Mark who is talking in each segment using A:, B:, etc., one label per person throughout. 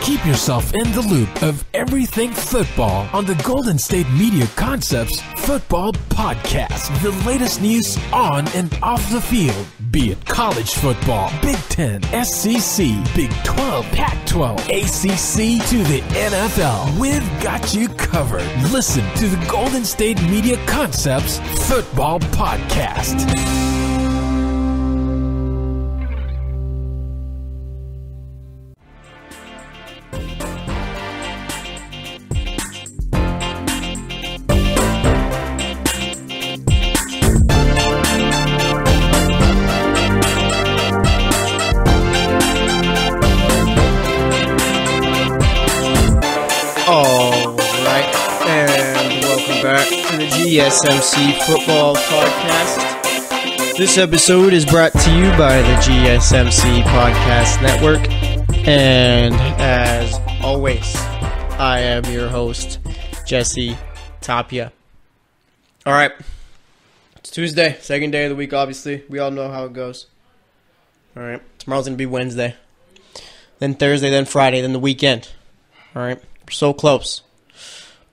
A: Keep yourself in the loop of everything football on the Golden State Media Concepts Football Podcast. The latest news on and off the field, be it college football, Big Ten, SEC, Big 12, Pac-12, ACC to the NFL. We've got you covered. Listen to the Golden State Media Concepts Football Podcast.
B: GSMC Football Podcast. This episode is brought to you by the GSMC Podcast Network. And as always, I am your host, Jesse Tapia. Alright, it's Tuesday, second day of the week, obviously. We all know how it goes. Alright, tomorrow's going to be Wednesday. Then Thursday, then Friday, then the weekend. Alright, we're so close.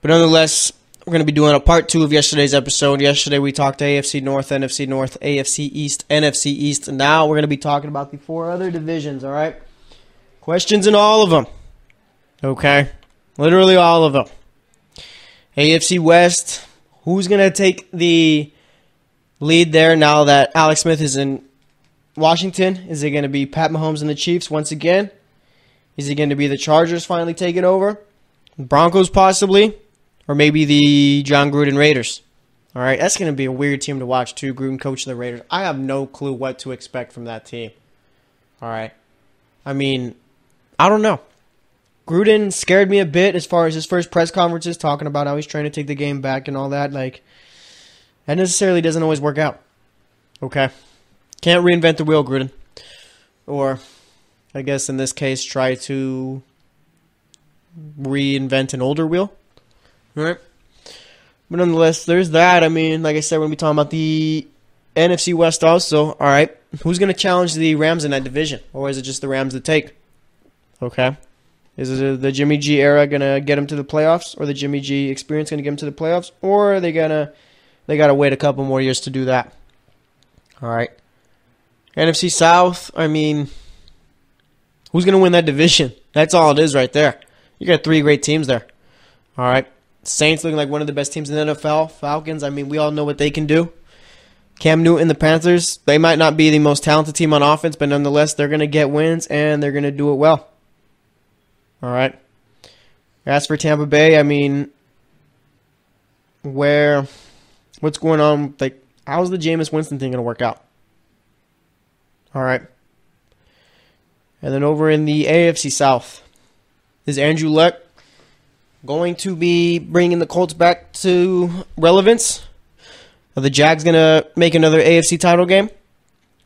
B: But nonetheless, we're going to be doing a part 2 of yesterday's episode. Yesterday we talked AFC North, NFC North, AFC East, NFC East. And now we're going to be talking about the 4 other divisions, all right? Questions in all of them. Okay? Literally all of them. AFC West, who's going to take the lead there now that Alex Smith is in Washington? Is it going to be Pat Mahomes and the Chiefs once again? Is it going to be the Chargers finally taking over? Broncos possibly? Or maybe the John Gruden Raiders. All right, that's going to be a weird team to watch, too. Gruden coach the Raiders. I have no clue what to expect from that team. All right. I mean, I don't know. Gruden scared me a bit as far as his first press conferences, talking about how he's trying to take the game back and all that. Like, that necessarily doesn't always work out. Okay. Can't reinvent the wheel, Gruden. Or, I guess in this case, try to reinvent an older wheel. All right. But nonetheless, there's that. I mean, like I said, we're going to be talking about the NFC West also. All right. Who's going to challenge the Rams in that division? Or is it just the Rams that take? Okay. Is it the Jimmy G era going to get them to the playoffs? Or the Jimmy G experience going to get them to the playoffs? Or are they got to wait a couple more years to do that? All right. NFC South, I mean, who's going to win that division? That's all it is right there. You got 3 great teams there. All right. Saints looking like one of the best teams in the NFL. Falcons, I mean, we all know what they can do. Cam Newton, the Panthers, they might not be the most talented team on offense, but nonetheless, they're going to get wins, and they're going to do it well. All right. As for Tampa Bay, I mean, what's going on? Like, how's the Jameis Winston thing going to work out? All right. And then over in the AFC South, is Andrew Luck going to be bringing the Colts back to relevance? Are the Jags going to make another AFC title game?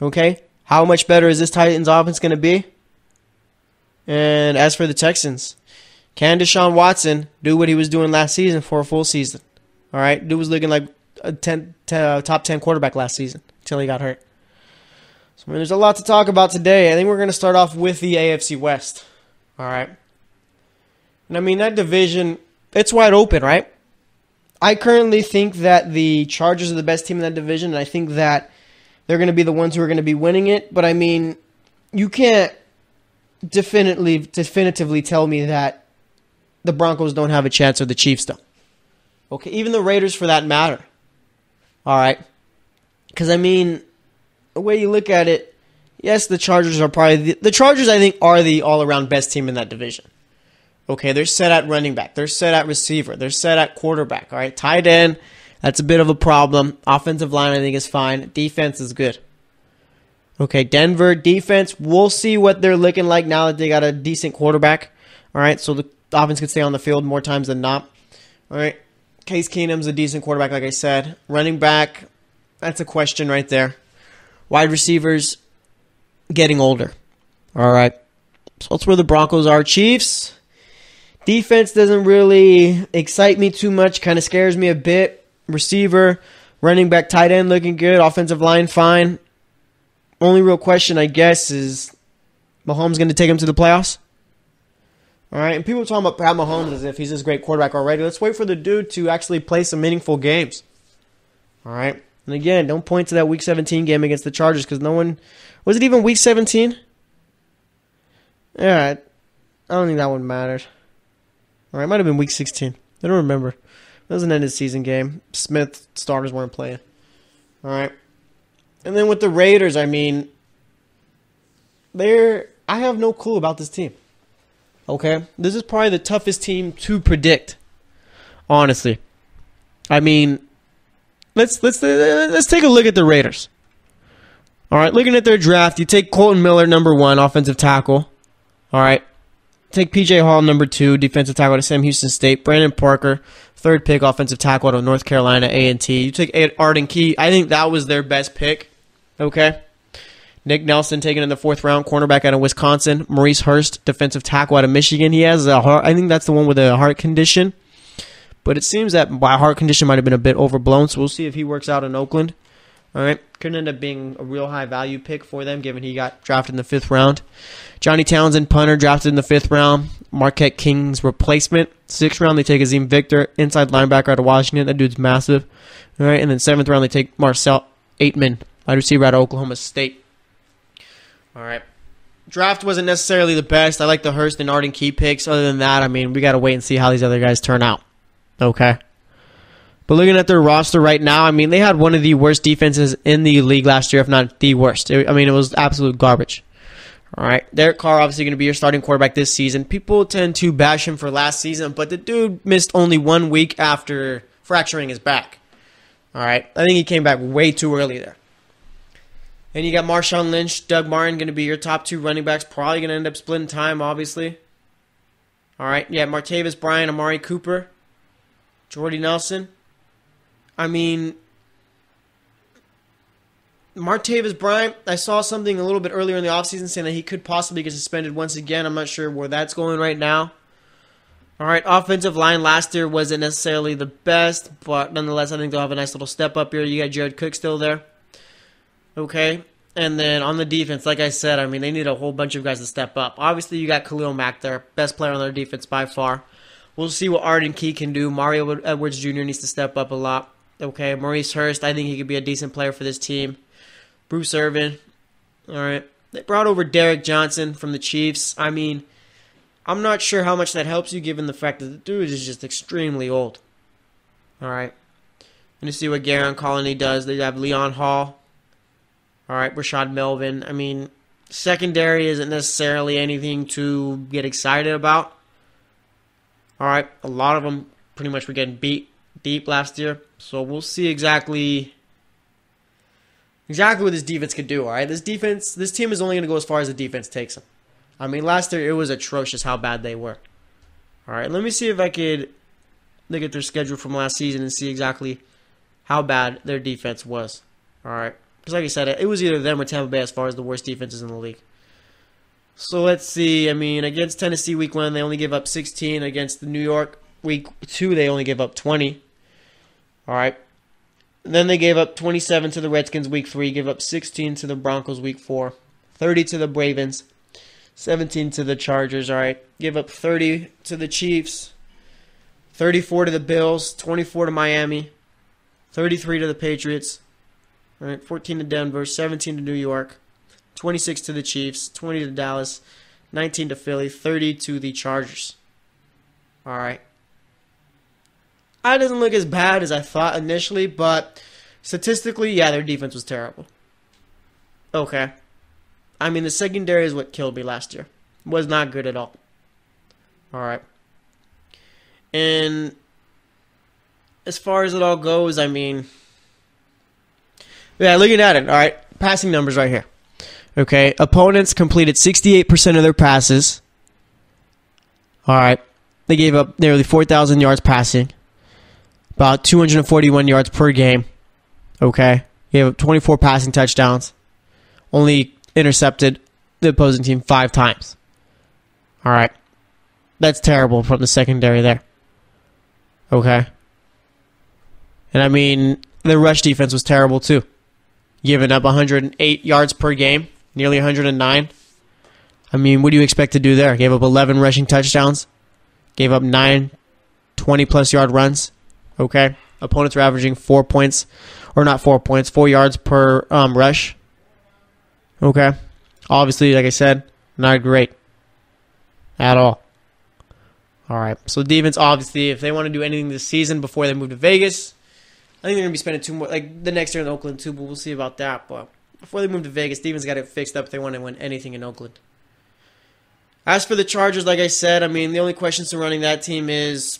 B: Okay. How much better is this Titans offense going to be? And as for the Texans, can Deshaun Watson do what he was doing last season for a full season? All right. Dude was looking like a top 10 quarterback last season until he got hurt. So I mean, there's a lot to talk about today. I think we're going to start off with the AFC West. All right. And I mean, that division, it's wide open, right? I currently think that the Chargers are the best team in that division, and I think that they're going to be the ones who are going to be winning it. But I mean, you can't definitively tell me that the Broncos don't have a chance or the Chiefs don't. Okay, even the Raiders for that matter. All right? Because, I mean, the way you look at it, yes, the Chargers are probably the Chargers, I think, are the all-around best team in that division. Okay, they're set at running back. They're set at receiver. They're set at quarterback. All right, tight end, that's a bit of a problem. Offensive line, I think, is fine. Defense is good. Okay, Denver defense, we'll see what they're looking like now that they got a decent quarterback. All right, so the offense could stay on the field more times than not. All right, Case Keenum's a decent quarterback, like I said. Running back, that's a question right there. Wide receivers, getting older. All right, so that's where the Broncos are. Chiefs, defense doesn't really excite me too much. Kind of scares me a bit. Receiver, running back, tight end looking good. Offensive line, fine. Only real question, I guess, is Mahomes going to take him to the playoffs? All right, and people are talking about Pat Mahomes as if he's this great quarterback already. Let's wait for the dude to actually play some meaningful games. All right, and again, don't point to that Week 17 game against the Chargers because no one... Was it even Week 17? Yeah, I don't think that one mattered. All right, it might have been Week 16. I don't remember. It was an end-of-season game. Smith starters weren't playing. All right. And then with the Raiders, I mean, I have no clue about this team. Okay? This is probably the toughest team to predict, honestly. I mean, let's take a look at the Raiders. All right, looking at their draft, you take Colton Miller, number 1, offensive tackle. All right. Take P.J. Hall, number 2, defensive tackle out of Sam Houston State. Brandon Parker, 3rd pick, offensive tackle out of North Carolina A&T. You take Arden Key. I think that was their best pick. Okay. Nick Nelson taken in the 4th round, cornerback out of Wisconsin. Maurice Hurst, defensive tackle out of Michigan. He has I think that's the one with a heart condition. But it seems that my heart condition might have been a bit overblown, so we'll see if he works out in Oakland. All right, couldn't end up being a real high-value pick for them, given he got drafted in the 5th round. Johnny Townsend, punter, drafted in the 5th round. Marquette King's replacement. 6th round, they take Azim Victor, inside linebacker out of Washington. That dude's massive. All right, and then 7th round, they take Marcel Aitman, wide receiver out of Oklahoma State. All right. Draft wasn't necessarily the best. I like the Hurst and Arden Key picks. Other than that, I mean, we got to wait and see how these other guys turn out. Okay. But looking at their roster right now, I mean, they had one of the worst defenses in the league last year, if not the worst. It was absolute garbage. All right. Derek Carr, obviously going to be your starting quarterback this season. People tend to bash him for last season, but the dude missed only 1 week after fracturing his back. All right. I think he came back way too early there. And you got Marshawn Lynch, Doug Martin going to be your top 2 running backs. Probably going to end up splitting time, obviously. All right. Yeah, Martavis Bryant, Amari Cooper, Jordy Nelson. I mean, Martavis Bryant, I saw something a little bit earlier in the offseason saying that he could possibly get suspended once again. I'm not sure where that's going right now. All right, offensive line last year wasn't necessarily the best, but nonetheless, I think they'll have a nice little step up here. You got Jared Cook still there. Okay, and then on the defense, like I said, I mean, they need a whole bunch of guys to step up. Obviously, you got Khalil Mack there, best player on their defense by far. We'll see what Arden Key can do. Mario Edwards Jr. needs to step up a lot. Okay, Maurice Hurst, I think he could be a decent player for this team. Bruce Irvin. All right. They brought over Derek Johnson from the Chiefs. I mean, I'm not sure how much that helps you given the fact that the dude is just extremely old. All right. And to see what Garon Colony does. They have Leon Hall. All right, Rashad Melvin. I mean, secondary isn't necessarily anything to get excited about. All right, a lot of them pretty much were getting beat deep last year. So we'll see exactly what this defense could do, all right? This team is only going to go as far as the defense takes them. I mean, last year it was atrocious how bad they were. All right, let me see if I could look at their schedule from last season and see exactly how bad their defense was. All right, because like I said, it was either them or Tampa Bay as far as the worst defenses in the league. So let's see. I mean, against Tennessee week 1, they only gave up 16. Against the New York week 2, they only gave up 20. All right. Then they gave up 27 to the Redskins week 3, gave up 16 to the Broncos week 4, 30 to the Ravens, 17 to the Chargers, all right. Gave up 30 to the Chiefs, 34 to the Bills, 24 to Miami, 33 to the Patriots, all right, 14 to Denver, 17 to New York, 26 to the Chiefs, 20 to Dallas, 19 to Philly, 30 to the Chargers. All right. It doesn't look as bad as I thought initially, but statistically, yeah, their defense was terrible. Okay. I mean, the secondary is what killed me last year. It was not good at all. All right. And as far as it all goes, I mean, yeah, looking at it, all right, passing numbers right here. Okay, opponents completed 68% of their passes. All right. They gave up nearly 4,000 yards passing. About 241 yards per game. Okay. Gave up 24 passing touchdowns. Only intercepted the opposing team 5 times. All right. That's terrible from the secondary there. Okay. And I mean, the rush defense was terrible too. Giving up 108 yards per game. Nearly 109. I mean, what do you expect to do there? Gave up 11 rushing touchdowns. Gave up 9 20-plus yard runs. Okay? Opponents are averaging 4 points. Or not 4 points, 4 yards per rush. Okay? Obviously, like I said, not great. At all. Alright. So defense, obviously, if they want to do anything this season before they move to Vegas, I think they're going to be spending 2 more, like the next year in Oakland too, but we'll see about that. But before they move to Vegas, defense got it fixed up if they want to win anything in Oakland. As for the Chargers, like I said, I mean, the only question surrounding that team is,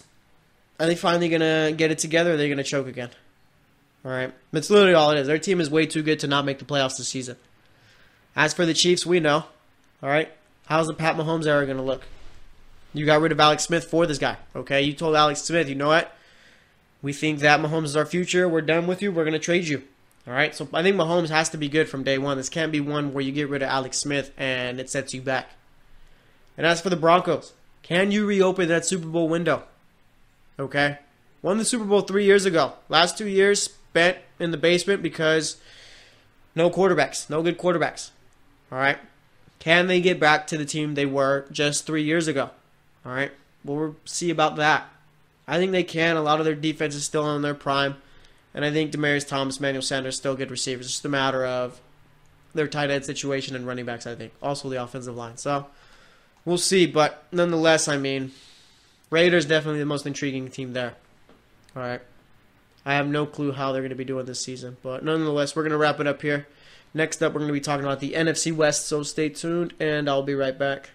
B: are they finally going to get it together or are they going to choke again? All right. That's literally all it is. Their team is way too good to not make the playoffs this season. As for the Chiefs, we know. All right. How's the Pat Mahomes era going to look? You got rid of Alex Smith for this guy. Okay. You told Alex Smith, you know what? We think that Mahomes is our future. We're done with you. We're going to trade you. All right. So I think Mahomes has to be good from day one. This can't be one where you get rid of Alex Smith and it sets you back. And as for the Broncos, can you reopen that Super Bowl window? Okay. Won the Super Bowl 3 years ago. Last 2 years spent in the basement because no quarterbacks. No good quarterbacks. All right. Can they get back to the team they were just 3 years ago? All right. We'll see about that. I think they can. A lot of their defense is still in their prime. And I think Demaryius Thomas, Emmanuel Sanders, still good receivers. It's just a matter of their tight end situation and running backs, I think. Also the offensive line. So we'll see. But nonetheless, I mean, Raiders definitely the most intriguing team there. All right. I have no clue how they're going to be doing this season. But nonetheless, we're going to wrap it up here. Next up, we're going to be talking about the NFC West. So stay tuned, and I'll be right back.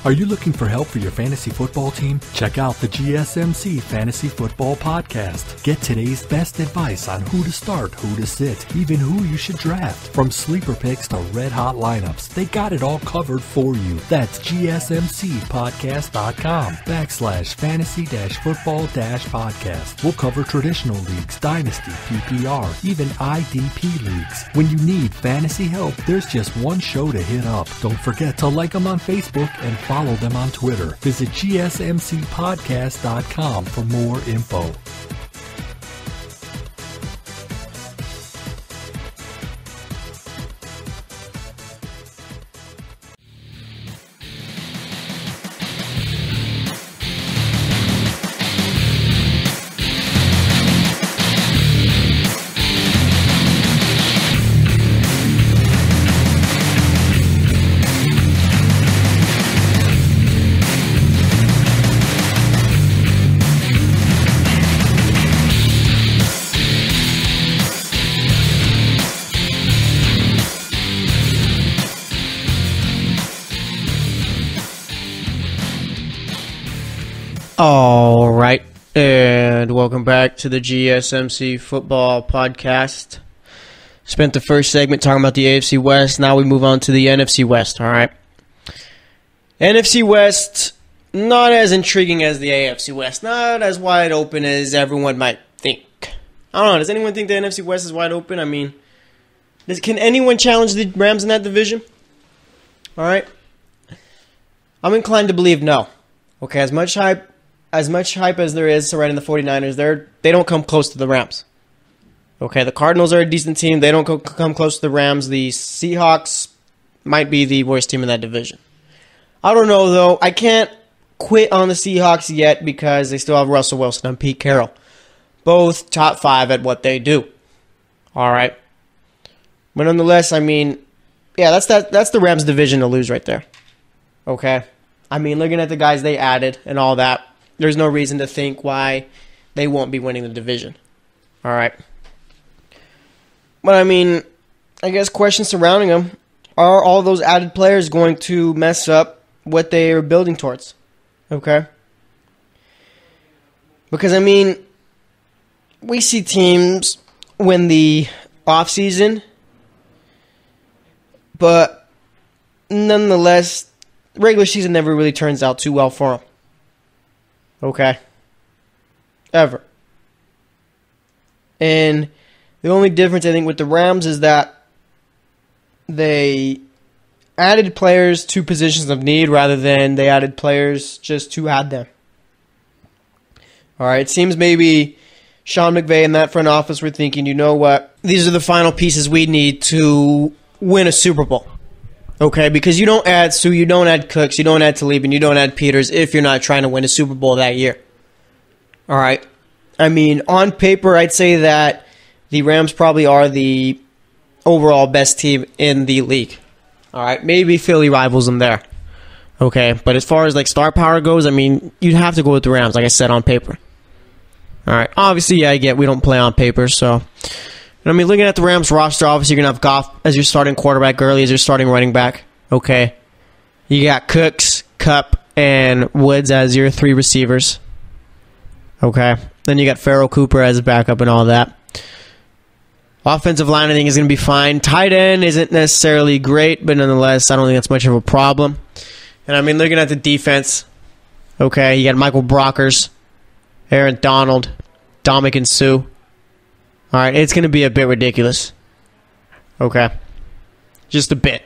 A: Are you looking for help for your fantasy football team? Check out the GSMC Fantasy Football Podcast. Get today's best advice on who to start, who to sit, even who you should draft. From sleeper picks to red-hot lineups, they got it all covered for you. That's GSMCpodcast.com/fantasy-football-podcast. We'll cover traditional leagues, dynasty, PPR, even IDP leagues. When you need fantasy help, there's just one show to hit up. Don't forget to like them on Facebook and follow them on Twitter. Visit GSMCpodcast.com for more info.
B: All right, and welcome back to the GSMC Football Podcast. Spent the first segment talking about the AFC West. Now we move on to the NFC West, all right? NFC West, not as intriguing as the AFC West. Not as wide open as everyone might think. I don't know, does anyone think the NFC West is wide open? I mean, can anyone challenge the Rams in that division? All right? I'm inclined to believe no. Okay, as much hype as there is surrounding the 49ers, they don't come close to the Rams. Okay, the Cardinals are a decent team. They don't come close to the Rams. The Seahawks might be the worst team in that division. I don't know, though. I can't quit on the Seahawks yet because they still have Russell Wilson and Pete Carroll. Both top 5 at what they do. All right. But nonetheless, I mean, yeah, that's the Rams division to lose right there. Okay. I mean, looking at the guys they added and all that, there's no reason to think why they won't be winning the division. All right. But, I mean, I guess questions surrounding them, are all those added players going to mess up what they are building towards? Okay. Because, I mean, we see teams win the offseason, but nonetheless, regular season never really turns out too well for them. Okay. Ever. And the only difference, I think, with the Rams is that they added players to positions of need rather than they added players just to add them. All right. It seems maybe Sean McVay and that front office were thinking, you know what? these are the final pieces we need to win a Super Bowl. Okay, because you don't add Sue, you don't add Cooks, you don't add Talib, and you don't add Peters if you're not trying to win a Super Bowl that year. All right. I mean, on paper, I'd say that the Rams probably are the overall best team in the league. All right, maybe Philly rivals them there. Okay, but as far as like star power goes, I mean, you'd have to go with the Rams, like I said, on paper. All right, obviously, yeah, I get we don't play on paper, so. I mean, looking at the Rams roster, obviously you're going to have Goff as your starting quarterback, Gurley as your starting running back. Okay. You got Cooks, Kupp, and Woods as your 3 receivers. Okay. Then you got Farrell Cooper as a backup and all that. Offensive line, I think, is going to be fine. Tight end isn't necessarily great, but nonetheless, I don't think that's much of a problem. And I mean, looking at the defense, okay, you got Michael Brockers, Aaron Donald, Dominican Sue. All right, it's going to be a bit ridiculous. Okay. Just a bit.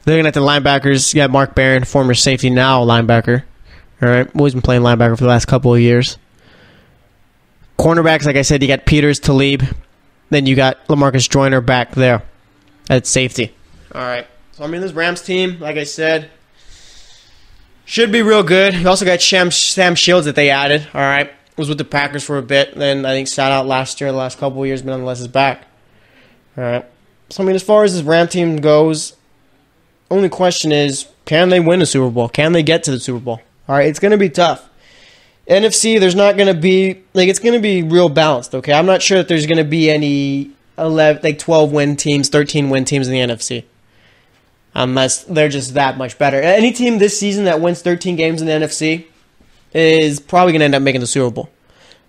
B: Looking at the linebackers, you got Mark Barron, former safety, now linebacker. All right, always been playing linebacker for the last couple of years. Cornerbacks, like I said, you got Peters, Talib. Then you got LaMarcus Joyner back there at safety. All right. So, I mean, this Rams team, like I said, should be real good. You also got Sam Shields that they added. All right. Was with the Packers for a bit, then I think sat out last year, the last couple of years, but nonetheless is back. All right. So, I mean, as far as this Ram team goes, only question is, can they win a Super Bowl? Can they get to the Super Bowl? All right, it's going to be tough. NFC, there's not going to be, like, it's going to be real balanced, okay? I'm not sure that there's going to be any 12-win teams, 13-win teams in the NFC. Unless they're just that much better. Any team this season that wins 13 games in the NFC is probably going to end up making the Super Bowl.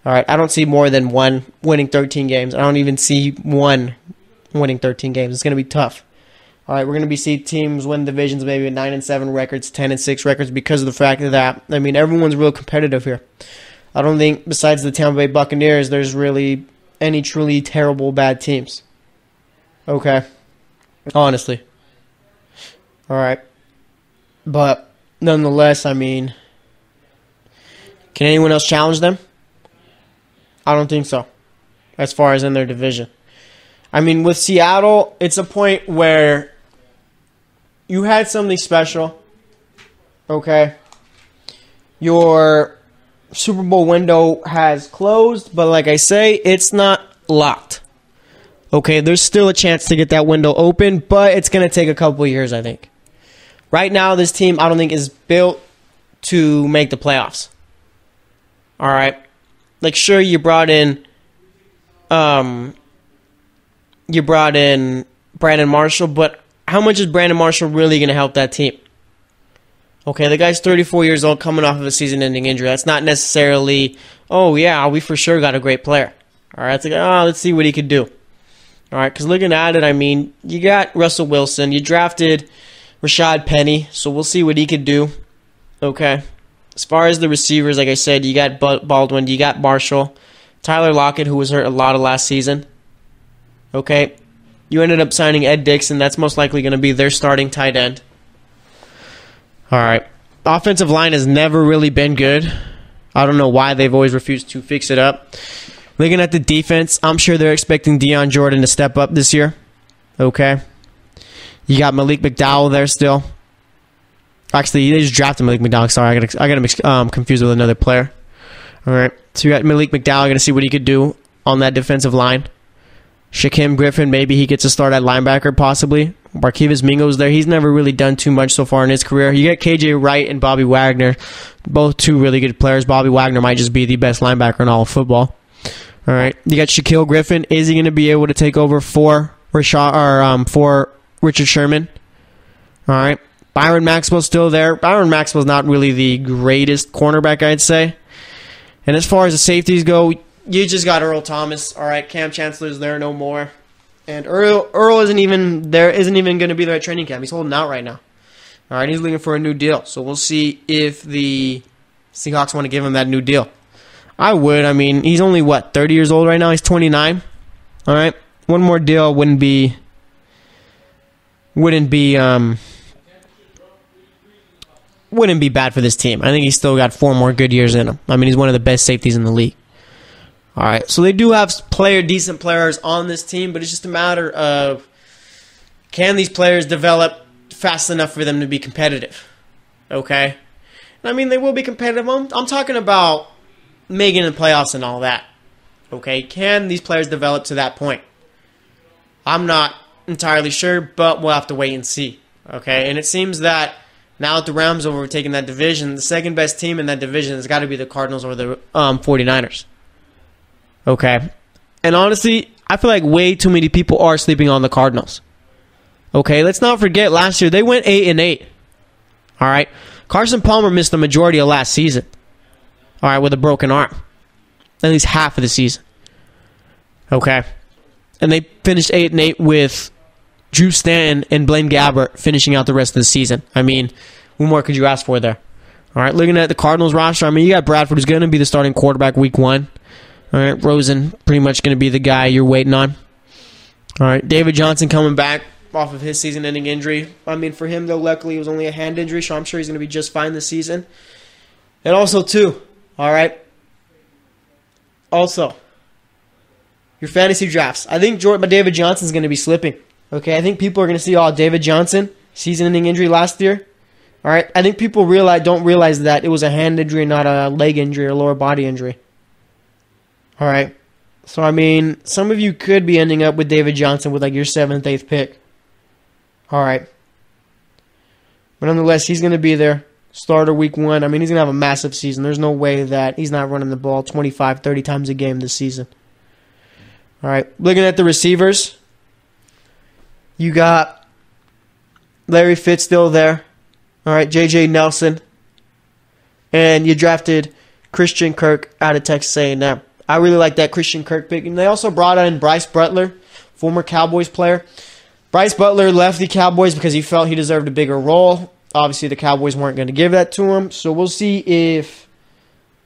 B: All right, I don't see more than one winning 13 games. I don't even see one winning 13 games. It's going to be tough. All right, we're going to see teams win divisions maybe with 9-7 records, 10-6 records because of the fact that, I mean, everyone's real competitive here. I don't think, besides the Tampa Bay Buccaneers, there's really any truly terrible bad teams. Okay. Honestly. All right. But, nonetheless, I mean, can anyone else challenge them? I don't think so, as far as in their division. I mean, with Seattle, it's a point where you had something special, okay? Your Super Bowl window has closed, but like I say, it's not locked. Okay, there's still a chance to get that window open, but it's going to take a couple of years, I think. Right now, this team, I don't think, is built to make the playoffs. All right? Like, sure, you brought in Brandon Marshall, but how much is Brandon Marshall really going to help that team? Okay, the guy's 34 years old, coming off of a season-ending injury. That's not necessarily, oh, yeah, we for sure got a great player. All right, it's like, let's see what he could do. All right, because looking at it, I mean, you got Russell Wilson. You drafted Rashad Penny, so we'll see what he could do. Okay. As far as the receivers, like I said, you got Baldwin, you got Marshall, Tyler Lockett, who was hurt a lot of last season. Okay. You ended up signing Ed Dixon. That's most likely going to be their starting tight end. All right. Offensive line has never really been good. I don't know why they've always refused to fix it up. Looking at the defense, I'm sure they're expecting Deion Jordan to step up this year. Okay. You got Malik McDowell there still. Actually, they just drafted Malik McDowell. Sorry, I got him confused with another player. All right. So you got Malik McDowell. Going to see what he could do on that defensive line. Shaquem Griffin, maybe he gets a start at linebacker, possibly. Marquivas Mingo's there. He's never really done too much so far in his career. You get KJ Wright and Bobby Wagner, both two really good players. Bobby Wagner might just be the best linebacker in all of football. All right. You got Shaquille Griffin. Is he going to be able to take over for Richard Sherman? All right. Byron Maxwell's still there. Byron Maxwell's not really the greatest cornerback, I'd say. And as far as the safeties go, you just got Earl Thomas. All right, Cam Chancellor's there no more. And Earl isn't even going to be there at training camp. He's holding out right now. All right, he's looking for a new deal. So we'll see if the Seahawks want to give him that new deal. I would. I mean, he's only, 30 years old right now? He's 29. All right, one more deal wouldn't be bad for this team. I think he's still got 4 more good years in him. I mean, he's one of the best safeties in the league. All right, so they do have decent players on this team, but it's just a matter of, can these players develop fast enough for them to be competitive? Okay? I mean, they will be competitive. I'm talking about making the playoffs and all that. Okay? Can these players develop to that point? I'm not entirely sure, but we'll have to wait and see. Okay? And it seems that now that the Rams have overtaken that division, the second best team in that division has got to be the Cardinals or the 49ers. Okay? And honestly, I feel like way too many people are sleeping on the Cardinals. Okay? Let's not forget, last year they went 8-8. All right? Carson Palmer missed the majority of last season. All right, with a broken arm. At least half of the season. Okay? And they finished 8-8 with Drew Stanton and Blaine Gabbert finishing out the rest of the season. I mean, what more could you ask for there? All right, looking at the Cardinals roster, I mean, you got Bradford, who's going to be the starting quarterback week 1. All right, Rosen pretty much going to be the guy you're waiting on. All right, David Johnson coming back off of his season-ending injury. I mean, for him, though, luckily it was only a hand injury, so I'm sure he's going to be just fine this season. And also, too, all right, also, your fantasy drafts. I think David Johnson's going to be slipping. Okay, I think people are going to see, David Johnson, season-ending injury last year. All right, I think people don't realize that it was a hand injury, not a leg injury or lower body injury. All right, so I mean, some of you could be ending up with David Johnson with like your 7th, 8th pick. All right, but nonetheless, he's going to be there. Starter week 1. I mean, he's going to have a massive season. There's no way that he's not running the ball 25, 30 times a game this season. All right, looking at the receivers, you got Larry Fitz still there. All right, J.J. Nelson. And you drafted Christian Kirk out of Texas A&M. I really like that Christian Kirk pick. And they also brought in Bryce Butler, former Cowboys player. Bryce Butler left the Cowboys because he felt he deserved a bigger role. Obviously, the Cowboys weren't going to give that to him. So we'll see if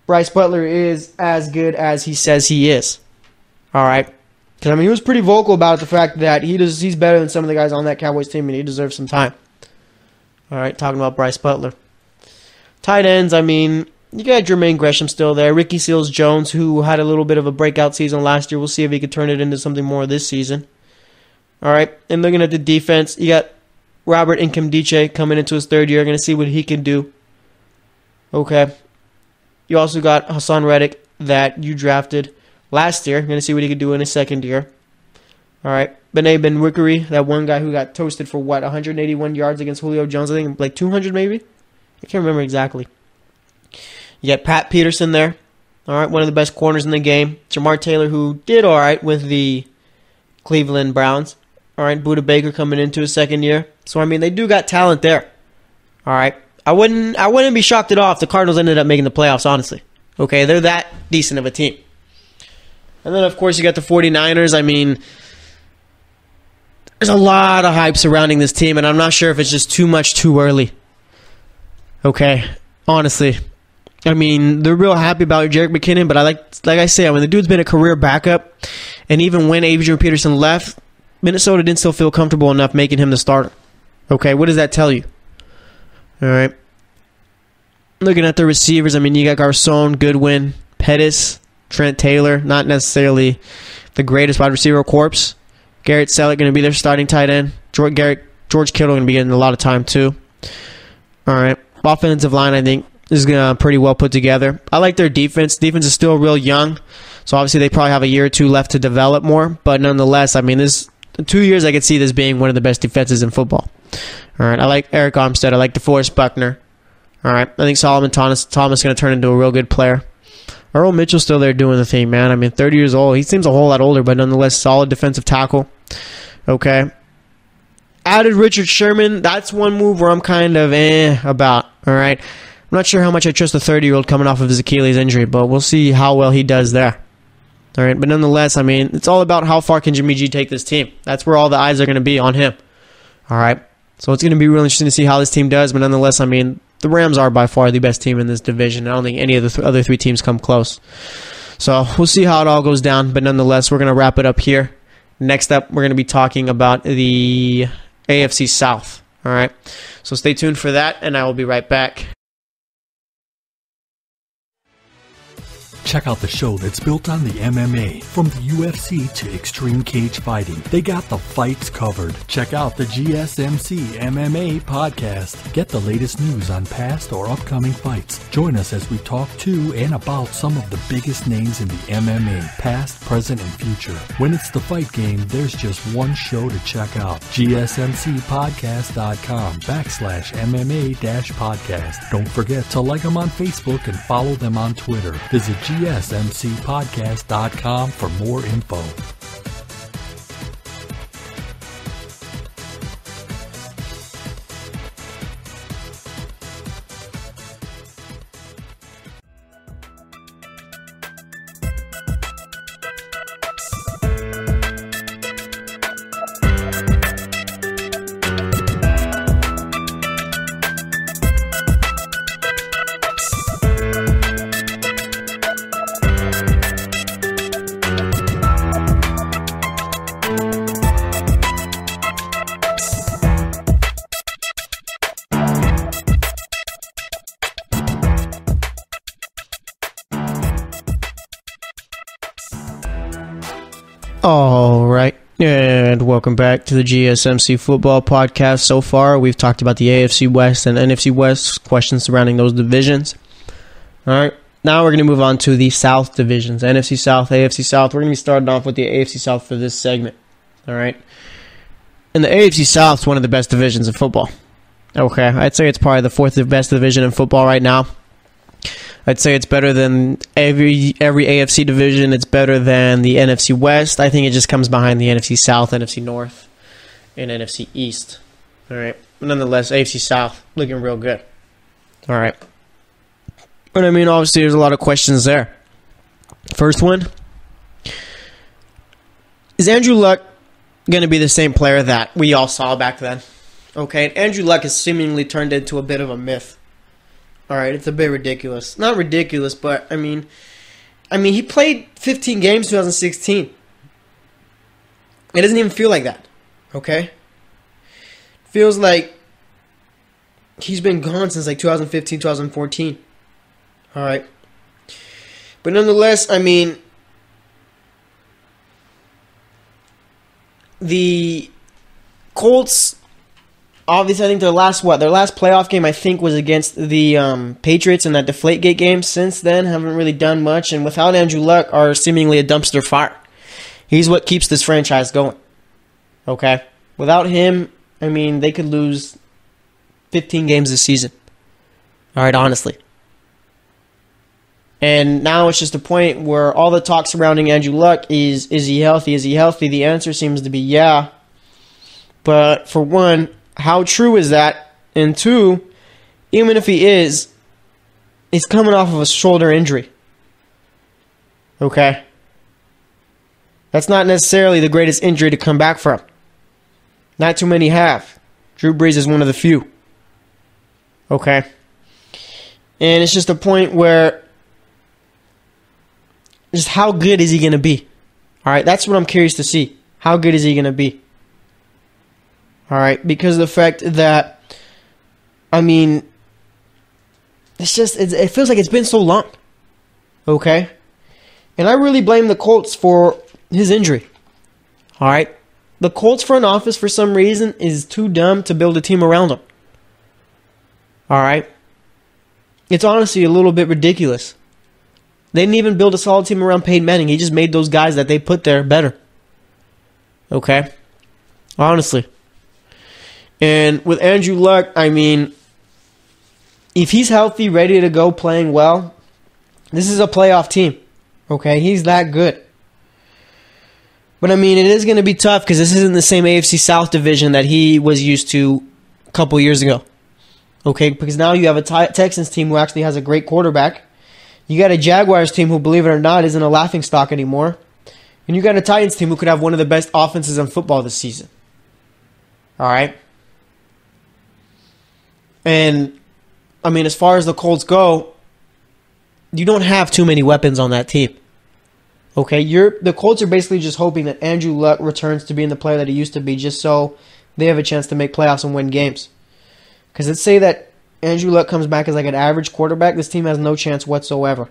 B: Bryce Butler is as good as he says he is. All right. Because, I mean, he was pretty vocal about the fact that he's better than some of the guys on that Cowboys team, and he deserves some time. All right, talking about Bryce Butler. Tight ends, I mean, you got Jermaine Gresham still there. Ricky Seals-Jones, who had a little bit of a breakout season last year. We'll see if he could turn it into something more this season. All right, and looking at the defense, you got Robert Nkemdiche coming into his 3rd year. Going to see what he can do. Okay. You also got Hassan Reddick that you drafted last year. Going to see what he could do in his 2nd year. All right. Bené Benwikere, that one guy who got toasted for 181 yards against Julio Jones. I think like 200 maybe. I can't remember exactly. You got Pat Peterson there. All right. One of the best corners in the game. Jamar Taylor, who did all right with the Cleveland Browns. All right. Budda Baker coming into his 2nd year. So, I mean, they do got talent there. All right. I wouldn't be shocked at all if the Cardinals ended up making the playoffs, honestly. Okay. They're that decent of a team. And then, of course, you got the 49ers. I mean, there's a lot of hype surrounding this team, and I'm not sure if it's just too much too early. Okay, honestly. I mean, they're real happy about Jerick McKinnon, but like I say, I mean, the dude's been a career backup, and even when Adrian Peterson left, Minnesota didn't still feel comfortable enough making him the starter. Okay, what does that tell you? All right. Looking at the receivers, I mean, you got Garcon, Goodwin, Pettis, Trent Taylor, not necessarily the greatest wide receiver corps. Garrett Selleck going to be their starting tight end. George Kittle going to be getting a lot of time too. All right. Offensive line, I think, is pretty well put together. I like their defense. Defense is still real young, so obviously they probably have a year or two left to develop more. But nonetheless, I mean, in 2 years, I could see this being one of the best defenses in football. All right. I like Eric Armstead. I like DeForest Buckner. All right. I think Solomon Thomas is going to turn into a real good player. Earl Mitchell's still there doing the thing, man. I mean, 30 years old. He seems a whole lot older, but nonetheless, solid defensive tackle. Okay. Added Richard Sherman. That's one move where I'm kind of about. All right. I'm not sure how much I trust a 30-year-old coming off of his Achilles injury, but we'll see how well he does there. All right. But nonetheless, I mean, it's all about how far can Jimmy G take this team. That's where all the eyes are going to be on him. All right. So it's going to be really interesting to see how this team does, but nonetheless, I mean, the Rams are by far the best team in this division. I don't think any of the other 3 teams come close. So we'll see how it all goes down. But nonetheless, we're going to wrap it up here. Next up, we're going to be talking about the AFC South. All right. So stay tuned for that, and I will be right back.
C: Check out the show that's built on the MMA, from the UFC to extreme cage fighting. They got the fights covered. Check out the GSMC MMA podcast. Get the latest news on past or upcoming fights. Join us as we talk to and about some of the biggest names in the MMA, past, present, and future. When it's the fight game, there's just one show to check out. GSMCpodcast.com/MMA-podcast. Don't forget to like them on Facebook and follow them on Twitter. Visit GSMCpodcast.com for more info.
B: All right, and welcome back to the GSMC Football Podcast. So far, we've talked about the AFC West and NFC West, questions surrounding those divisions. All right, now we're going to move on to the South divisions, NFC South, AFC South. We're going to be starting off with the AFC South for this segment. All right, and the AFC South is one of the best divisions of football. Okay, I'd say it's probably the fourth best division in football right now. I'd say it's better than every AFC division. It's better than the NFC West. I think it just comes behind the NFC South, NFC North, and NFC East. All right. But nonetheless, AFC South looking real good. All right. But I mean, obviously, there's a lot of questions there. First one, is Andrew Luck going to be the same player that we all saw back then? Okay. And Andrew Luck has seemingly turned into a bit of a myth. All right, it's a bit ridiculous. Not ridiculous, but I mean, he played 15 games in 2016. It doesn't even feel like that. Okay? Feels like he's been gone since like 2015, 2014. All right. But nonetheless, I mean, the Colts, obviously, I think their last playoff game, I think, was against the Patriots in that Deflategate game. Since then, haven't really done much, and without Andrew Luck, are seemingly a dumpster fire. He's what keeps this franchise going. Okay? Without him, I mean, they could lose 15 games this season. All right, honestly. And now it's just a point where all the talk surrounding Andrew Luck is he healthy? Is he healthy? The answer seems to be yeah. But for one, how true is that? And two, even if he is, he's coming off of a shoulder injury. Okay? That's not necessarily the greatest injury to come back from. Not too many have. Drew Brees is one of the few. Okay? And it's just a point where just how good is he going to be? All right? That's what I'm curious to see. How good is he going to be? All right, because of the fact that, I mean, it feels like it's been so long, okay? And I really blame the Colts for his injury, all right? The Colts front office, for some reason, is too dumb to build a team around him, all right? It's honestly a little bit ridiculous. They didn't even build a solid team around Peyton Manning. He just made those guys that they put there better, okay? Honestly. And with Andrew Luck, I mean, if he's healthy, ready to go, playing well, this is a playoff team. Okay? He's that good. But I mean, it is going to be tough because this isn't the same AFC South division that he was used to a couple years ago. Okay? Because now you have a Texans team who actually has a great quarterback. You got a Jaguars team who, believe it or not, isn't a laughingstock anymore. And you got a Titans team who could have one of the best offenses in football this season. All right? And, I mean, as far as the Colts go, you don't have too many weapons on that team. Okay, the Colts are basically just hoping that Andrew Luck returns to being the player that he used to be just so they have a chance to make playoffs and win games. Because let's say that Andrew Luck comes back as like an average quarterback, this team has no chance whatsoever.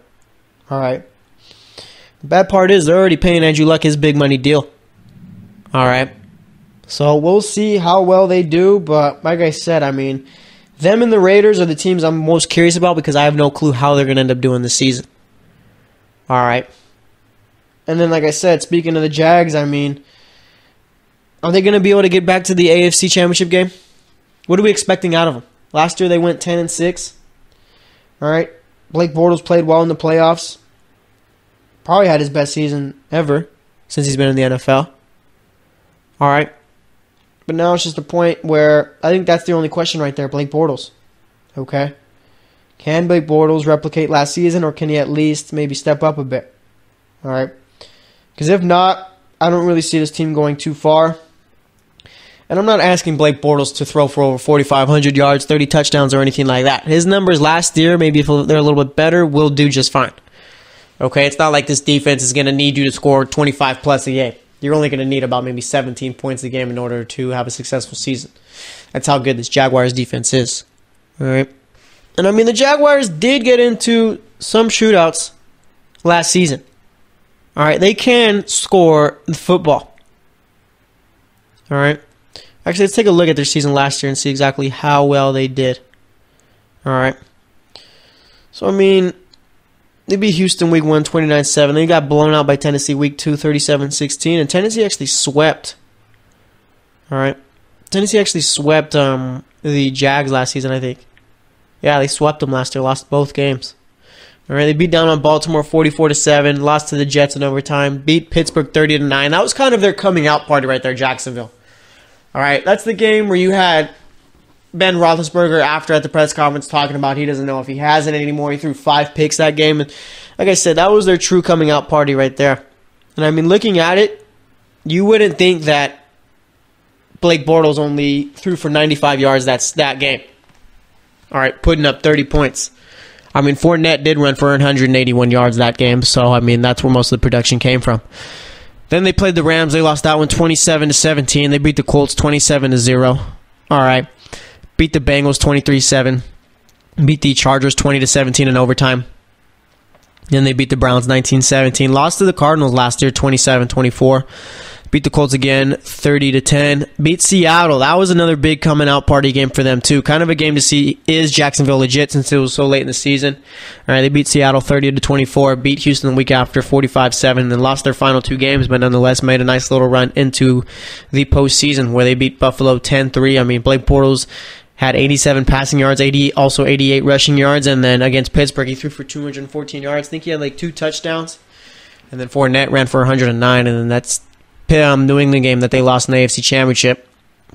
B: All right. The bad part is they're already paying Andrew Luck his big money deal. All right. So we'll see how well they do. But like I said, I mean, them and the Raiders are the teams I'm most curious about because I have no clue how they're going to end up doing this season. All right. And then, like I said, speaking of the Jags, I mean, are they going to be able to get back to the AFC Championship game? What are we expecting out of them? Last year they went 10-6. All right. Blake Bortles played well in the playoffs. Probably had his best season ever since he's been in the NFL. All right. But now it's just a point where I think that's the only question right there, Blake Bortles. Okay. Can Blake Bortles replicate last season, or can he at least maybe step up a bit? All right. Because if not, I don't really see this team going too far. And I'm not asking Blake Bortles to throw for over 4,500 yards, 30 touchdowns, or anything like that. His numbers last year, maybe if they're a little bit better, will do just fine. Okay, it's not like this defense is going to need you to score 25 plus a game. You're only going to need about maybe 17 points a game in order to have a successful season. That's how good this Jaguars defense is. All right. And I mean, the Jaguars did get into some shootouts last season. All right, they can score the football. All right. Actually, let's take a look at their season last year and see exactly how well they did. All right. So, I mean, they beat Houston week 1, 29-7. They got blown out by Tennessee week 2, 37-16. And Tennessee actually swept. All right. Tennessee actually swept the Jags last season, I think. Yeah, they swept them last year. Lost both games. All right. They beat down on Baltimore 44-7. Lost to the Jets in overtime. Beat Pittsburgh 30-9. That was kind of their coming out party right there, Jacksonville. All right. That's the game where you had Ben Roethlisberger after at the press conference talking about he doesn't know if he has it anymore. He threw 5 picks that game. And like I said, that was their true coming out party right there. And I mean, looking at it, you wouldn't think that Blake Bortles only threw for 95 yards that game. All right, putting up 30 points. I mean, Fournette did run for 181 yards that game. So, I mean, that's where most of the production came from. Then they played the Rams. They lost that one 27-17. They beat the Colts 27-0. All right. Beat the Bengals 23-7. Beat the Chargers 20-17 in overtime. Then they beat the Browns 19-17. Lost to the Cardinals last year 27-24. Beat the Colts again 30-10. Beat Seattle. That was another big coming out party game for them too. Kind of a game to see, is Jacksonville legit since it was so late in the season. All right, they beat Seattle 30-24. Beat Houston the week after 45-7. Then lost their final 2 games, but nonetheless made a nice little run into the postseason where they beat Buffalo 10-3. I mean, Blake Bortles had 87 passing yards, also 88 rushing yards, and then against Pittsburgh, he threw for 214 yards. I think he had like 2 touchdowns, and then Fournette ran for 109, and then that's New England game that they lost in the AFC Championship,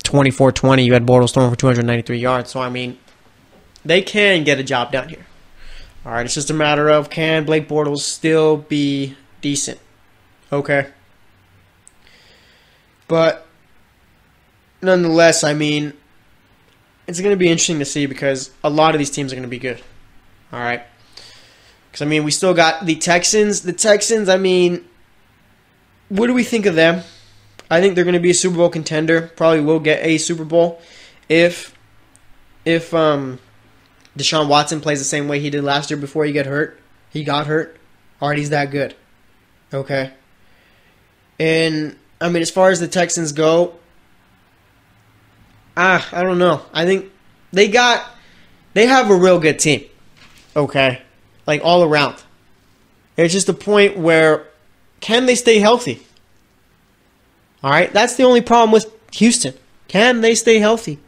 B: 24-20. You had Bortles throwing for 293 yards. So, I mean, they can get a job done here. All right, it's just a matter of, can Blake Bortles still be decent? Okay. But nonetheless, I mean, it's going to be interesting to see because a lot of these teams are going to be good. All right. Because, I mean, we still got the Texans. The Texans, I mean, what do we think of them? I think they're going to be a Super Bowl contender. Probably will get a Super Bowl if Deshaun Watson plays the same way he did last year before he got hurt. All right, he's that good. Okay. And, I mean, as far as the Texans go, I don't know. I think they have a real good team. Okay. Like, all around. It's just a point where, can they stay healthy? All right. That's the only problem with Houston. Can they stay healthy?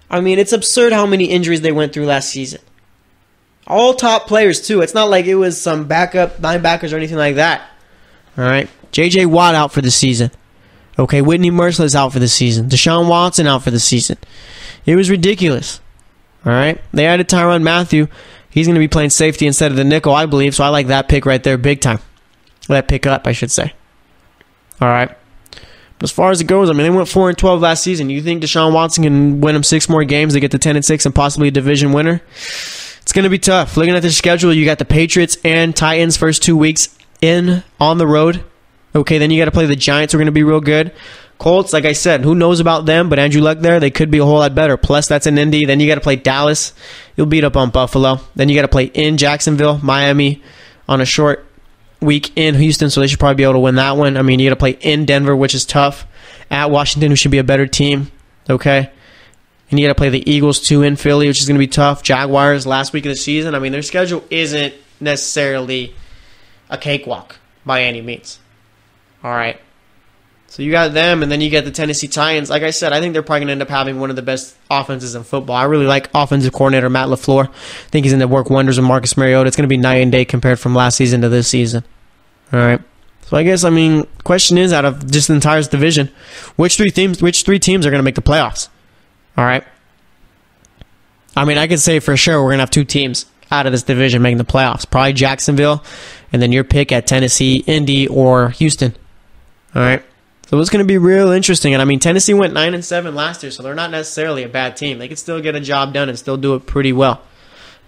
B: I mean, it's absurd how many injuries they went through last season. All top players, too. It's not like it was some backup linebackers or anything like that. All right. J.J. Watt out for the season. Okay, Whitney Merciless out for the season. Deshaun Watson out for the season. It was ridiculous. All right. They added Tyrann Mathieu. He's going to be playing safety instead of the nickel, I believe. So I like that pick right there big time. That pick up, I should say. All right. But as far as it goes, I mean, they went 4-12 last season. You think Deshaun Watson can win them 6 more games to get to 10-6 and possibly a division winner? It's going to be tough. Looking at the schedule, you got the Patriots and Titans first 2 weeks on the road. Okay, then you got to play the Giants, who are going to be real good. Colts, like I said, who knows about them? But Andrew Luck there, they could be a whole lot better. Plus, that's in Indy. Then you got to play Dallas. You'll beat up on Buffalo. Then you got to play in Jacksonville, Miami on a short week in Houston, so they should probably be able to win that one. I mean, you got to play in Denver, which is tough. At Washington, who should be a better team. Okay? And you got to play the Eagles, too, in Philly, which is going to be tough. Jaguars, last week of the season. I mean, their schedule isn't necessarily a cakewalk by any means. All right? So you got them, and then you get the Tennessee Titans. Like I said, I think they're probably going to end up having one of the best offenses in football. I really like offensive coordinator Matt LaFleur. I think he's going to work wonders with Marcus Mariota. It's going to be night and day compared from last season to this season. All right. So I guess, question is, out of just the entire division, which three teams are going to make the playoffs? All right. I could say for sure we're going to have two teams out of this division making the playoffs. Probably Jacksonville, and then your pick at Tennessee, Indy, or Houston. All right. So it's going to be real interesting. And Tennessee went 9-7 last year, so they're not necessarily a bad team. They could still get a job done and still do it pretty well.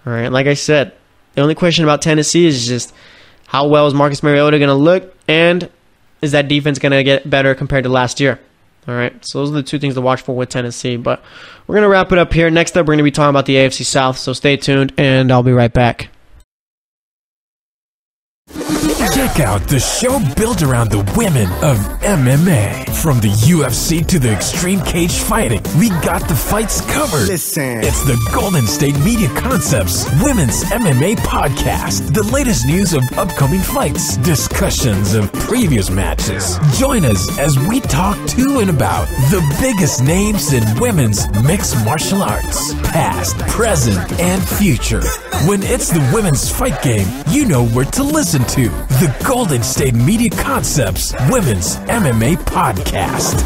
B: All right. Like I said, the only question about Tennessee is just how well is Marcus Mariota going to look, and is that defense going to get better compared to last year? All right. So those are the two things to watch for with Tennessee. But we're going to wrap it up here. Next up, we're going to be talking about the AFC South. So stay tuned, and I'll be right back.
A: Check out the show built around the women of MMA. From the UFC to the extreme cage fighting, we got the fights covered.
D: Listen.
A: It's the Golden State Media Concepts Women's MMA Podcast. The latest news of upcoming fights, discussions of previous matches. Join us as we talk to and about the biggest names in women's mixed martial arts, past, present, and future. When it's the women's fight game, you know where to listen to. The Golden State Media Concepts Women's MMA Podcast.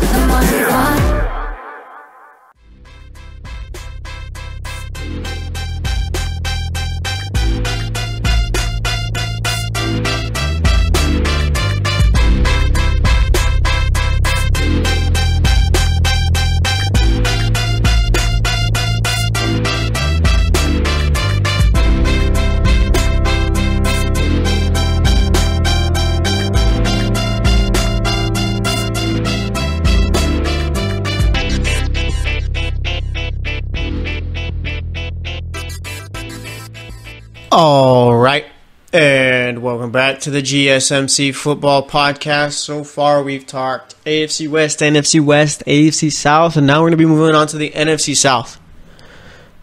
B: All right, and welcome back to the GSMC Football Podcast. So far, we've talked AFC West, NFC West, AFC South, and now we're going to be moving on to the NFC South.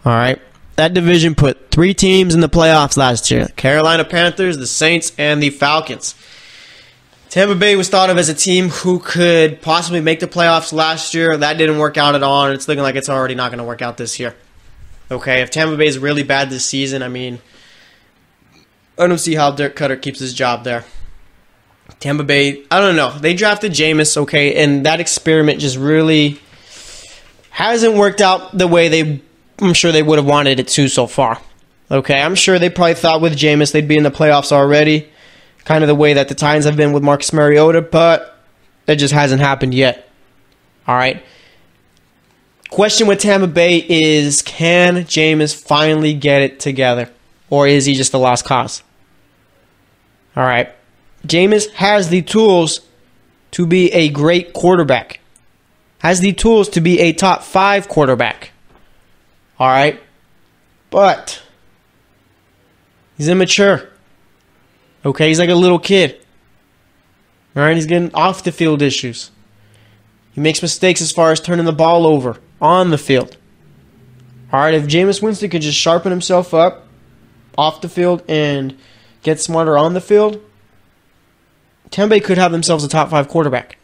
B: All right, that division put three teams in the playoffs last year: the Carolina Panthers, the Saints, and the Falcons. Tampa Bay was thought of as a team who could possibly make the playoffs last year. That didn't work out at all, and it's looking like it's already not going to work out this year. Okay, if Tampa Bay is really bad this season, I don't see how Dirk Cutter keeps his job there. Tampa Bay, I don't know. They drafted Jameis, okay, and that experiment just really hasn't worked out the way I'm sure they would have wanted it to so far. Okay, I'm sure they probably thought with Jameis they'd be in the playoffs already, kind of the way that the Titans have been with Marcus Mariota, but it just hasn't happened yet. All right. Question with Tampa Bay is, can Jameis finally get it together? Or is he just a lost cause? All right. Jameis has the tools to be a great quarterback. Has the tools to be a top 5 quarterback. All right. But he's immature. Okay, he's like a little kid. All right, he's getting off the field issues. He makes mistakes as far as turning the ball over on the field. All right, if Jameis Winston could just sharpen himself up off the field and get smarter on the field, Tampa Bay could have themselves a top 5 quarterback.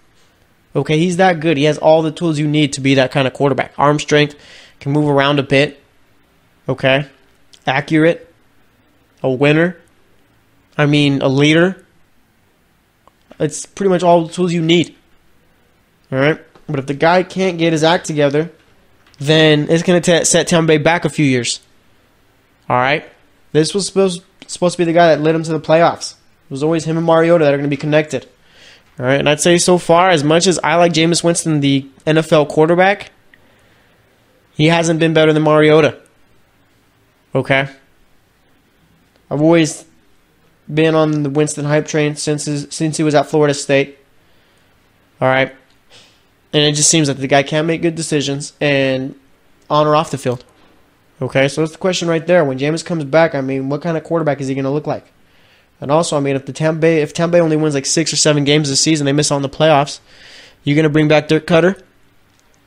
B: Okay, he's that good. He has all the tools you need to be that kind of quarterback. Arm strength, can move around a bit. Okay, accurate, a winner. A leader. It's pretty much all the tools you need. All right, but if the guy can't get his act together, then it's going to set Tampa Bay back a few years. All right. This was supposed to be the guy that led him to the playoffs. It was always him and Mariota that are going to be connected. All right, and I'd say so far, as much as I like Jameis Winston, the NFL quarterback, he hasn't been better than Mariota. Okay? I've always been on the Winston hype train since he was at Florida State. All right? And it just seems that the guy can't make good decisions and on or off the field. Okay, so that's the question right there. When Jameis comes back, what kind of quarterback is he going to look like? And also, I mean, if Tampa Bay only wins like 6 or 7 games this season, they miss out on the playoffs, you're going to bring back Dirk Cutter?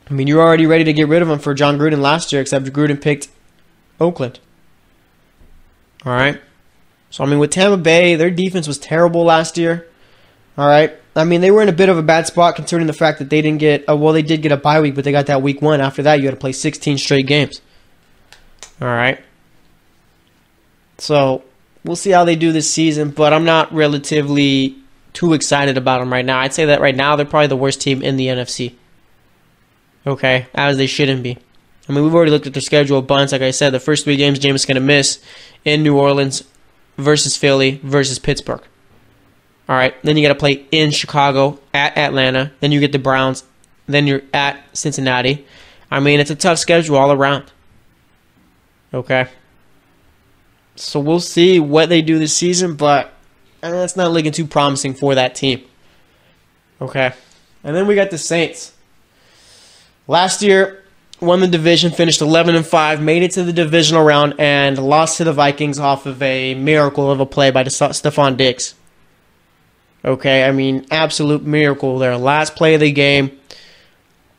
B: I mean, you're already ready to get rid of him for John Gruden last year, except Gruden picked Oakland. All right? So, I mean, with Tampa Bay, their defense was terrible last year. All right? I mean, they were in a bit of a bad spot considering the fact that they didn't get, they did get a bye week, but they got that week 1. After that, you had to play 16 straight games. All right? So, we'll see how they do this season, but I'm not relatively too excited about them right now. I'd say that right now they're probably the worst team in the NFC. Okay? As they shouldn't be. I mean, we've already looked at their schedule a bunch. Like I said, the first 3 games Jameis is going to miss in New Orleans versus Philly versus Pittsburgh. All right, then you got to play in Chicago, at Atlanta. Then you get the Browns. Then you're at Cincinnati. I mean, it's a tough schedule all around. Okay. So we'll see what they do this season, but that's not looking too promising for that team. Okay. And then we got the Saints. Last year, won the division, finished 11-5, made it to the divisional round, and lost to the Vikings off of a miracle of a play by Stephon Diggs. Okay, I mean, absolute miracle there. Last play of the game,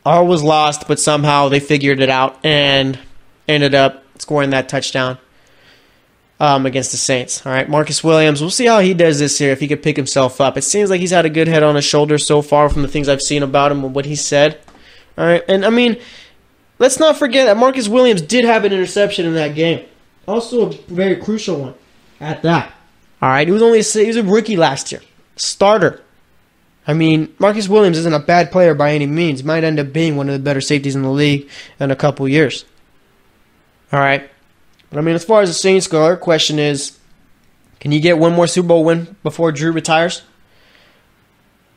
B: all was lost, but somehow they figured it out and ended up scoring that touchdown against the Saints. All right, Marcus Williams, we'll see how he does this year, if he could pick himself up. It seems like he's had a good head on his shoulders so far from the things I've seen about him and what he said. All right, and I mean, let's not forget that Marcus Williams did have an interception in that game. Also a very crucial one at that. All right, he was a rookie last year. Starter. I mean, Marcus Williams isn't a bad player by any means. Might end up being one of the better safeties in the league in a couple years. All right. But I mean, as far as the Saints go, our question is, can you get one more Super Bowl win before Drew retires?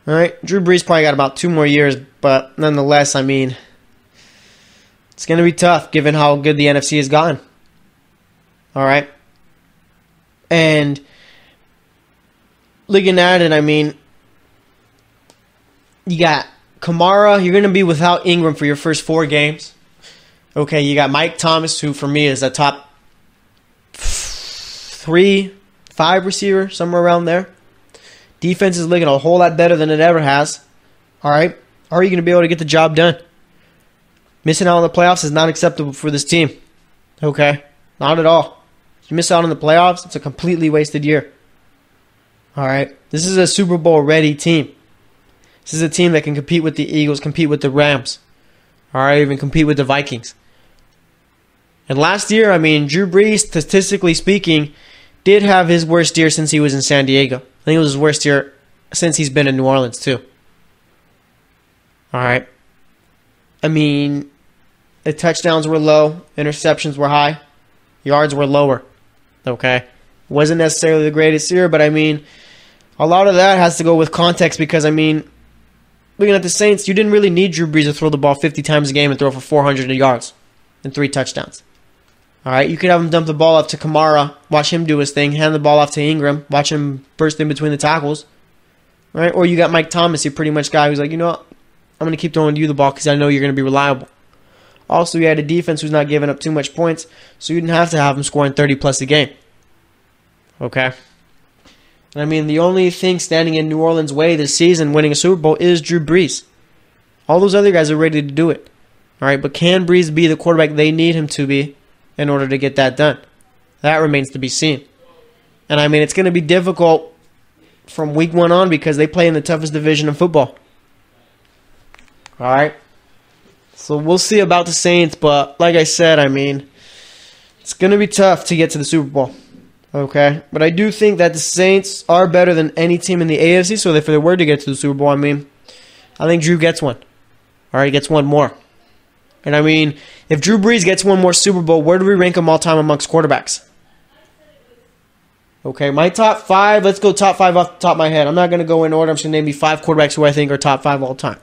B: All right. Drew Brees probably got about 2 more years, but nonetheless, I mean, it's going to be tough given how good the NFC has gotten. All right. And looking at it, I mean, you got Kamara. You're going to be without Ingram for your first 4 games. Okay, you got Mike Thomas, who for me is a top 3, 5 receiver, somewhere around there. Defense is looking a whole lot better than it ever has. All right, are you going to be able to get the job done? Missing out on the playoffs is not acceptable for this team. Okay, not at all. If you miss out on the playoffs, it's a completely wasted year. All right, this is a Super Bowl ready team. This is a team that can compete with the Eagles, compete with the Rams, all right, even compete with the Vikings. And last year, I mean, Drew Brees, statistically speaking, did have his worst year since he was in San Diego. I think it was his worst year since he's been in New Orleans, too. All right. I mean, the touchdowns were low, interceptions were high, yards were lower. Okay. Wasn't necessarily the greatest year, but I mean, a lot of that has to go with context because, I mean, looking at the Saints, you didn't really need Drew Brees to throw the ball 50 times a game and throw for 400 yards and 3 touchdowns. All right, you could have him dump the ball off to Kamara, watch him do his thing, hand the ball off to Ingram, watch him burst in between the tackles. All right, or you got Mike Thomas, you pretty much guy who's like, you know what, I'm going to keep throwing you the ball because I know you're going to be reliable. Also, you had a defense who's not giving up too much points, so you didn't have to have him scoring 30-plus a game. Okay? I mean, the only thing standing in New Orleans' way this season winning a Super Bowl is Drew Brees. All those other guys are ready to do it. All right, but can Brees be the quarterback they need him to be in order to get that done? That remains to be seen. And I mean, it's going to be difficult from week 1 on because they play in the toughest division in football. All right? So we'll see about the Saints, but like I said, I mean, it's going to be tough to get to the Super Bowl. Okay? But I do think that the Saints are better than any team in the AFC, so if they were to get to the Super Bowl, I mean, I think Drew gets one. All right, gets one more. And I mean, if Drew Brees gets one more Super Bowl, where do we rank him all time amongst quarterbacks? Okay, my top 5, let's go top 5 off the top of my head. I'm not going to go in order. I'm just going to name you 5 quarterbacks who I think are top 5 all time.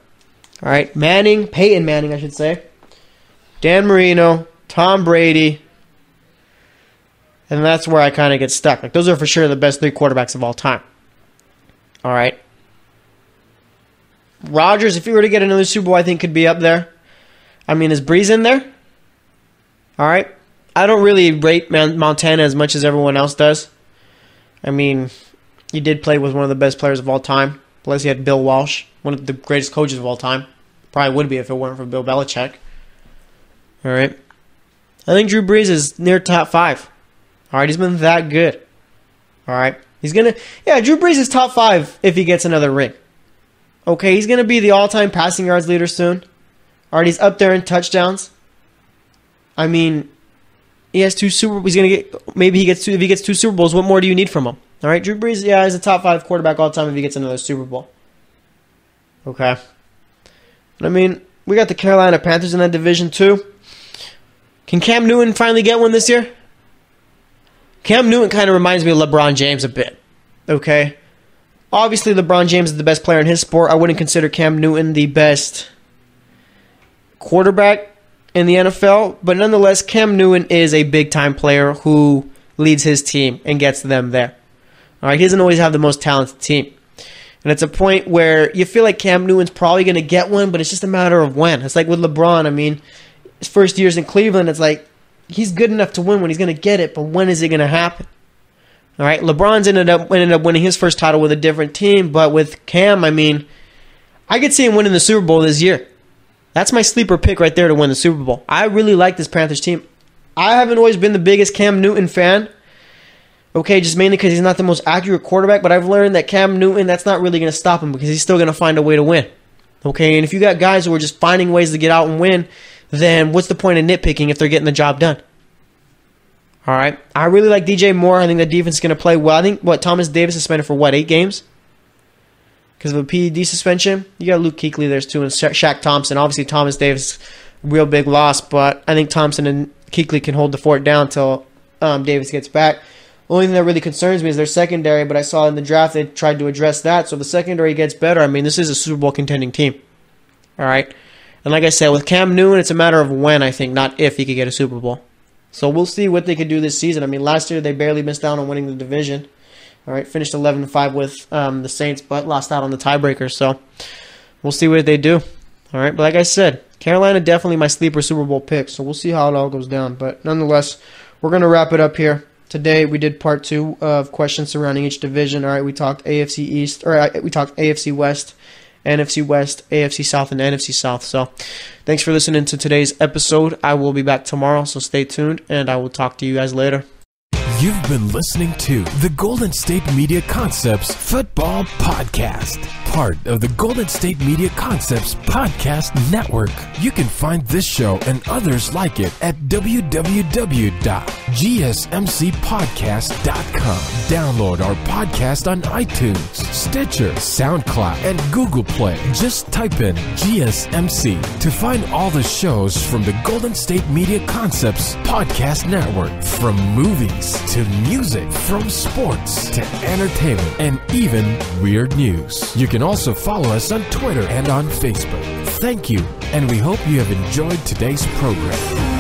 B: All right, Peyton Manning, I should say. Dan Marino, Tom Brady. And that's where I kind of get stuck. Like, those are for sure the best 3 quarterbacks of all time. All right. Rodgers, if he were to get another Super Bowl, I think could be up there. I mean, is Brees in there? All right. I don't really rate Montana as much as everyone else does. I mean, He did play with one of the best players of all time. Plus, he had Bill Walsh, one of the greatest coaches of all time. Probably would be if it weren't for Bill Belichick. All right. I think Drew Brees is near top 5. All right, he's been that good. All right. Drew Brees is top 5 if he gets another ring. Okay, he's going to be the all-time passing yards leader soon. All right, he's up there in touchdowns. I mean, he has 2 Super Bowls. He's going to get, maybe he gets 2, if he gets 2 Super Bowls, what more do you need from him? All right, Drew Brees, he's a top 5 quarterback all time if he gets another Super Bowl. Okay. I mean, we got the Carolina Panthers in that division too. Can Cam Newton finally get one this year? Cam Newton kind of reminds me of LeBron James a bit. Okay. Obviously, LeBron James is the best player in his sport. I wouldn't consider Cam Newton the best quarterback in the NFL. But nonetheless, Cam Newton is a big-time player who leads his team and gets them there. All right, he doesn't always have the most talented team. And it's a point where you feel like Cam Newton's probably going to get one, but it's just a matter of when. It's like with LeBron. I mean, his first years in Cleveland, it's like he's good enough to win when he's going to get it, but when is it going to happen? All right, LeBron's ended up winning his first title with a different team, but with Cam, I mean, I could see him winning the Super Bowl this year. That's my sleeper pick right there to win the Super Bowl. I really like this Panthers team. I haven't always been the biggest Cam Newton fan, okay, just mainly because he's not the most accurate quarterback, but I've learned that Cam Newton, that's not really going to stop him because he's still going to find a way to win. Okay, and if you got guys who are just finding ways to get out and win, then what's the point of nitpicking if they're getting the job done? All right. I really like DJ Moore. I think the defense is going to play well. I think, Thomas Davis suspended for 8 games? Because of a PED suspension? You got Luke Kuechly there too, and Shaq Thompson. Obviously, Thomas Davis, real big loss, but I think Thompson and Kuechly can hold the fort down until Davis gets back. The only thing that really concerns me is their secondary, but I saw in the draft they tried to address that. So if the secondary gets better, I mean, this is a Super Bowl contending team. All right? And like I said, with Cam Newton, it's a matter of when, I think, not if he could get a Super Bowl. So we'll see what they could do this season. I mean, last year they barely missed out on winning the division. All right, finished 11-5 with the Saints, but lost out on the tiebreaker. So we'll see what they do. All right, but like I said, Carolina definitely my sleeper Super Bowl pick. So we'll see how it all goes down. But nonetheless, we're going to wrap it up here. Today we did part 2 of questions surrounding each division. All right, we talked AFC East, or we talked AFC West, NFC West, AFC South, and NFC South. So thanks for listening to today's episode. I will be back tomorrow, so stay tuned, and I will talk to you guys later.
A: You've been listening to the Golden State Media Concepts Football Podcast, part of the Golden State Media Concepts Podcast Network. You can find this show and others like it at www.gsmcpodcast.com. Download our podcast on iTunes, Stitcher, SoundCloud, and Google Play. Just type in GSMC to find all the shows from the Golden State Media Concepts Podcast Network, from movies to music, from sports to entertainment, and even weird news. You can also follow us on Twitter and on Facebook. Thank you, and we hope you have enjoyed today's program.